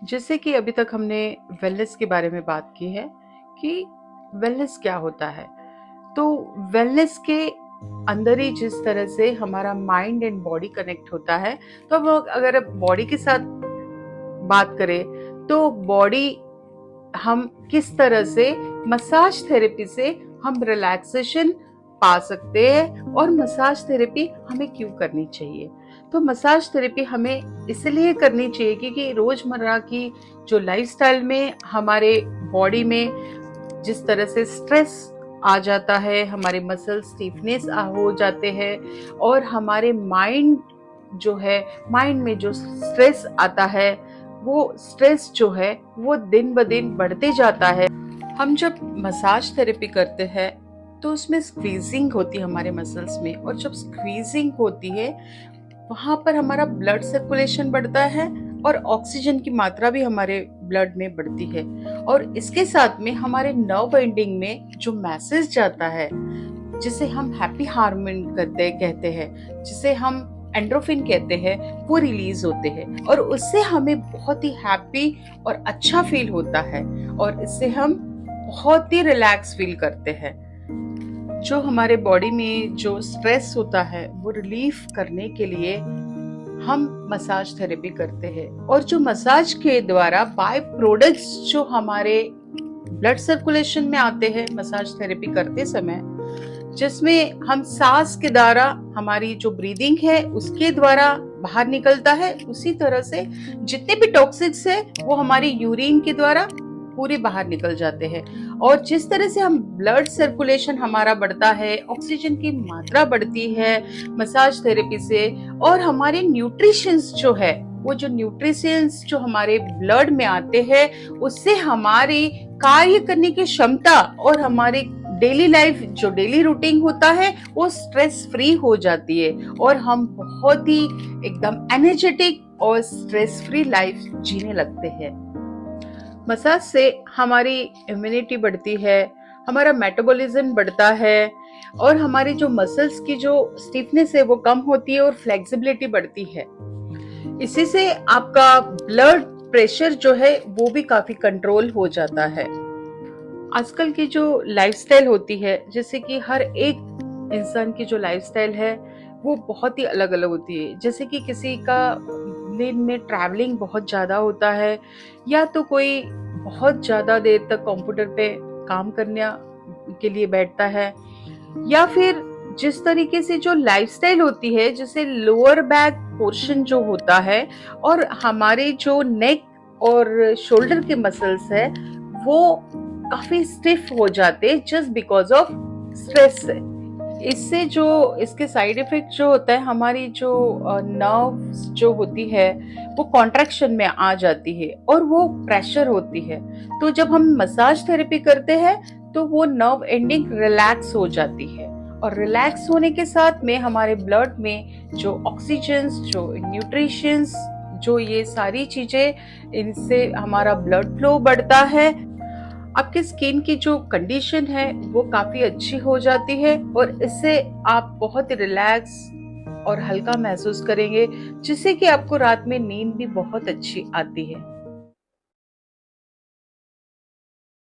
जैसे कि अभी तक हमने वेलनेस के बारे में बात की है कि वेलनेस क्या होता है। तो वेलनेस के अंदर ही जिस तरह से हमारा माइंड एंड बॉडी कनेक्ट होता है, तो अब अगर बॉडी के साथ बात करें तो बॉडी हम किस तरह से मसाज थेरेपी से हम रिलैक्सेशन पा सकते हैं और मसाज थेरेपी हमें क्यों करनी चाहिए। तो मसाज थेरेपी हमें इसलिए करनी चाहिए क्योंकि रोजमर्रा की जो लाइफस्टाइल में हमारे बॉडी में जिस तरह से स्ट्रेस आ जाता है, हमारे मसल स्टीफनेस हो जाते हैं और हमारे माइंड जो है, माइंड में जो स्ट्रेस आता है, वो स्ट्रेस जो है वो दिन ब दिन बढ़ते जाता है। हम जब मसाज थेरेपी करते हैं तो उसमें स्क्वीजिंग होती है हमारे मसल्स में, और जब स्क्वीजिंग होती है वहां पर हमारा ब्लड सर्कुलेशन बढ़ता है और ऑक्सीजन की मात्रा भी हमारे ब्लड में बढ़ती है। और इसके साथ में हमारे नर्व एंडिंग में जो मैसेज जाता है, जिसे हम हैप्पी हार्मोन कहते हैं, जिसे हम एंड्रोफिन कहते हैं, वो रिलीज होते हैं और उससे हमें बहुत ही हैप्पी और अच्छा फील होता है और इससे हम बहुत ही रिलैक्स फील करते हैं। जो हमारे बॉडी में जो स्ट्रेस होता है वो रिलीफ करने के लिए हम मसाज थेरेपी करते हैं। और जो मसाज के द्वारा बाय प्रोडक्ट्स जो हमारे ब्लड सर्कुलेशन में आते हैं मसाज थेरेपी करते समय, जिसमें हम सांस के द्वारा हमारी जो ब्रीदिंग है उसके द्वारा बाहर निकलता है, उसी तरह से जितने भी टॉक्सिक्स है वो हमारी यूरिन के द्वारा पूरे बाहर निकल जाते हैं। और जिस तरह से हम ब्लड सर्कुलेशन हमारा बढ़ता है, ऑक्सीजन की मात्रा बढ़ती है मसाज थेरेपी से, और हमारे न्यूट्रिशंस जो है, वो जो न्यूट्रिशंस जो हमारे ब्लड में आते हैं उससे हमारी कार्य करने की क्षमता और हमारी डेली लाइफ जो डेली रूटीन होता है वो स्ट्रेस फ्री हो जाती है और हम बहुत ही एकदम एनर्जेटिक और स्ट्रेस फ्री लाइफ जीने लगते हैं। मसाज से हमारी इम्यूनिटी बढ़ती है, हमारा मेटाबॉलिज्म बढ़ता है और हमारी जो मसल्स की जो स्टिफनेस है वो कम होती है और फ्लेक्सिबिलिटी बढ़ती है। इसी से आपका ब्लड प्रेशर जो है वो भी काफी कंट्रोल हो जाता है। आजकल की जो लाइफस्टाइल होती है, जैसे कि हर एक इंसान की जो लाइफस्टाइल है वो बहुत ही अलग अलग होती है। जैसे कि किसी का दिन में ट्रैवलिंग बहुत ज़्यादा होता है, या तो कोई बहुत ज़्यादा देर तक कंप्यूटर पे काम करने के लिए बैठता है, या फिर जिस तरीके से जो लाइफस्टाइल होती है, जैसे लोअर बैक पोर्शन जो होता है और हमारे जो नेक और शोल्डर के मसल्स है वो काफी स्टिफ हो जाते जस्ट बिकॉज ऑफ स्ट्रेस है। इससे जो इसके साइड इफेक्ट जो होता है, हमारी जो नर्व्स जो होती है वो कॉन्ट्रैक्शन में आ जाती है और वो प्रेशर होती है। तो जब हम मसाज थेरेपी करते हैं तो वो नर्व एंडिंग रिलैक्स हो जाती है और रिलैक्स होने के साथ में हमारे ब्लड में जो ऑक्सीजन, जो न्यूट्रिशंस, जो ये सारी चीजें, इनसे हमारा ब्लड फ्लो बढ़ता है। आपके स्किन की जो कंडीशन है वो काफी अच्छी हो जाती है और इससे आप बहुत रिलैक्स और हल्का महसूस करेंगे, जिससे कि आपको रात में नींद भी बहुत अच्छी आती है।